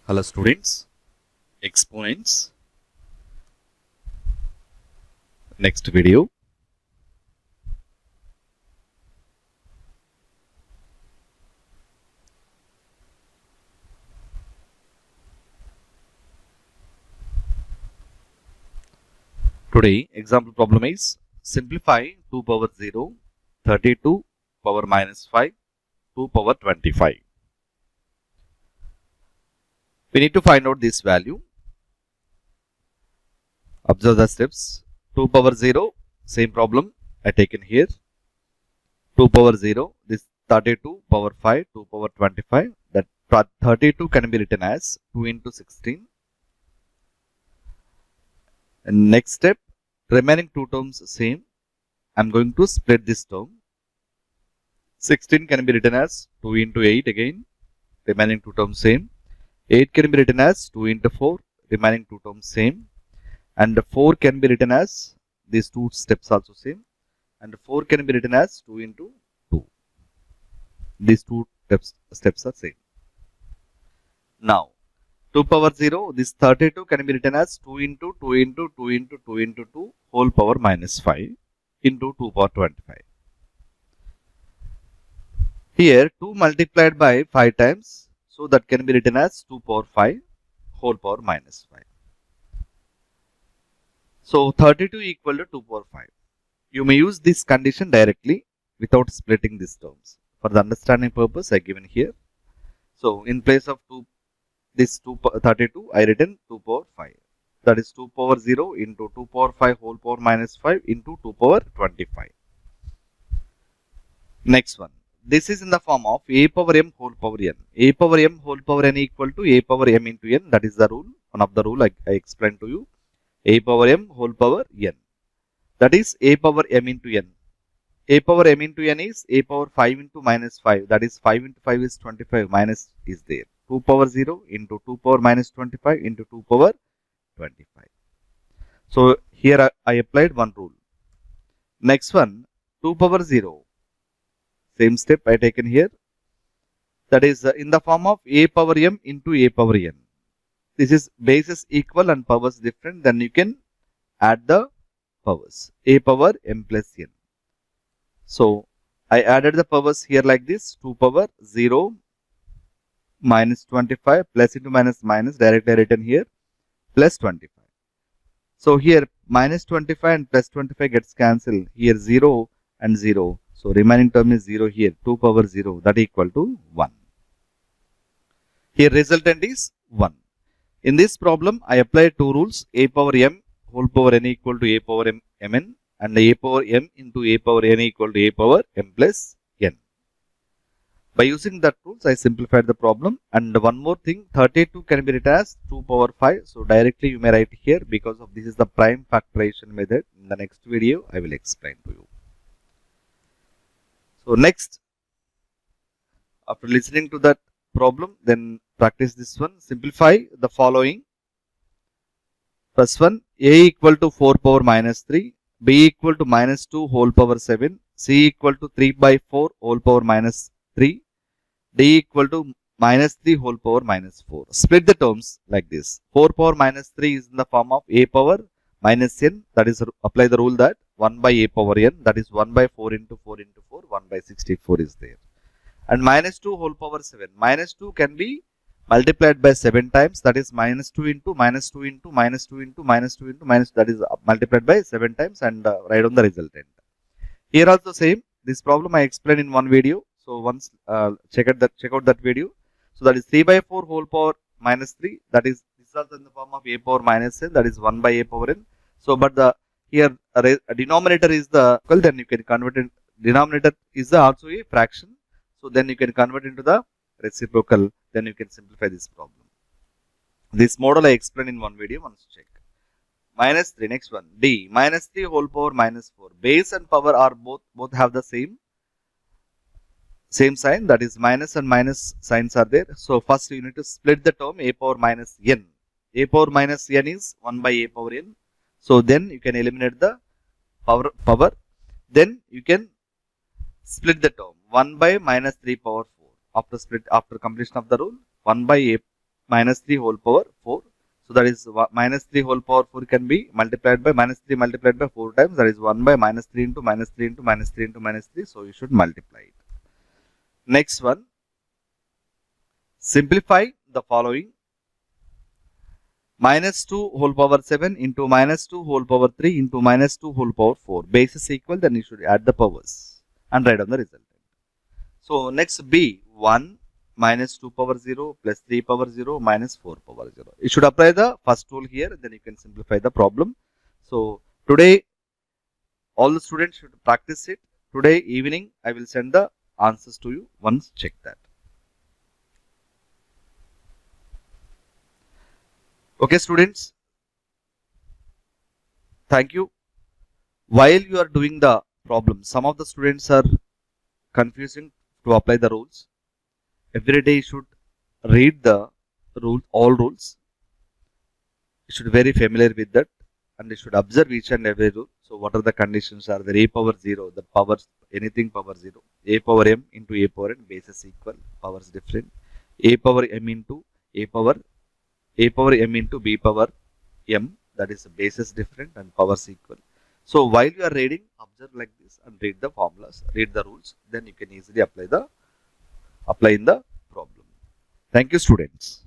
Hello students, exponents, next video. Today example problem is simplify 2 power 0, 32 power minus 5, 2 power 25. We need to find out this value. Observe the steps. 2 power 0, same problem I taken here. 2 power 0, this 32 power 5, 2 power 25. That 32 can be written as 2 into 16. And next step, remaining two terms same. I'm going to split this term. 16 can be written as 2 into 8 again. Remaining two terms same. 8 can be written as 2 into 4. Remaining two terms same. And 4 can be written as, these two steps also same. And 4 can be written as 2 into 2. These two steps are same. Now, 2 power 0, this 32 can be written as 2 into 2 into 2 into 2 into 2 whole power minus 5 into 2 power 25. Here 2 multiplied by 5 times, so that can be written as 2 power 5 whole power minus 5. So 32 equal to 2 power 5. You may use this condition directly without splitting these terms. For the understanding purpose I given here. So in place of 32 I written 2 power 5. That is 2 power 0 into 2 power 5 whole power minus 5 into 2 power 25. Next one. This is in the form of a power m whole power n. A power m whole power n equal to a power m into n. That is the rule. One of the rule I explained to you. A power m whole power n. That is a power m into n. A power m into n is a power 5 into minus 5. That is 5 into 5 is 25. Minus is there. 2 power 0 into 2 power minus 25 into 2 power 25. So here I applied one rule. Next one, 2 power 0. Same step I taken here. That is in the form of a power m into a power n. This is bases equal and powers different. Then you can add the powers. A power m plus n. So I added the powers here like this. 2 power 0 minus 25 plus into minus minus directly written here plus 25. So here minus 25 and plus 25 gets cancelled. Here 0 and 0. So remaining term is 0 here. 2 power 0 that equal to 1. Here resultant is 1. In this problem I applied two rules. A power m whole power n equal to a power m mn and a power m into a power n equal to a power m plus n. By using that rules, I simplified the problem. And one more thing, 32 can be written as 2 power 5. So directly you may write here because of this is the prime factorization method. In the next video, I will explain to you. So next, after listening to that problem, then practice this one. Simplify the following. First one, a equal to 4 power minus 3, b equal to minus 2 whole power 7, c equal to 3 by 4 whole power minus 3, d equal to minus 3 whole power minus 4. Split the terms like this. 4 power minus 3 is in the form of a power minus n. That is, apply the rule that 1 by a power n. That is 1 by 4 into 4 into 4. 1 by 64 is there. And minus 2 whole power 7. Minus 2 can be multiplied by 7 times. That is minus 2 into minus 2 into minus 2 into minus 2 into minus. That is multiplied by 7 times and write on the resultant. Here also same. This problem I explained in one video. So once check out that video. So that is 3 by 4 whole power minus 3. That is this is also in the form of a power minus n. That is 1 by a power n. So but the here denominator is the equal. Then you can convert it. Denominator is the also a fraction. So then you can convert into the reciprocal. Then you can simplify this problem. This model I explained in one video. Once check. Minus 3. Next one. D. Minus 3 whole power minus 4. Base and power are both have the same sign, that is minus and minus signs are there. So first you need to split the term a power minus n. A power minus n is 1 by a power n. So then you can eliminate the power. Then you can split the term 1 by minus 3 power 4. After completion of the rule, 1 by a minus 3 whole power 4. So that is minus 3 whole power 4 can be multiplied by minus 3 multiplied by 4 times. That is 1 by minus 3 into minus 3 into minus 3 into minus 3. So you should multiply it. Next one, simplify the following. Minus 2 whole power 7 into minus 2 whole power 3 into minus 2 whole power 4. Base is equal, then you should add the powers and write down the result. So next B, 1 minus 2 power 0 plus 3 power 0 minus 4 power 0. You should apply the first rule here, then you can simplify the problem. So today all the students should practice it. Today evening I will send the answers to you. Once check that. Okay students, thank you. While you are doing the problem, some of the students are confusing to apply the rules. Every day you should read the rules, all rules. You should be very familiar with that, and you should observe each and every rule. So what are the conditions? Are there a power 0, the powers, anything power 0, a power m into a power n, bases equal, powers different, a power m into a power m into b power m, that is bases different and powers equal. So while you are reading, observe like this and read the formulas, read the rules, then you can easily apply in the problem. Thank you students.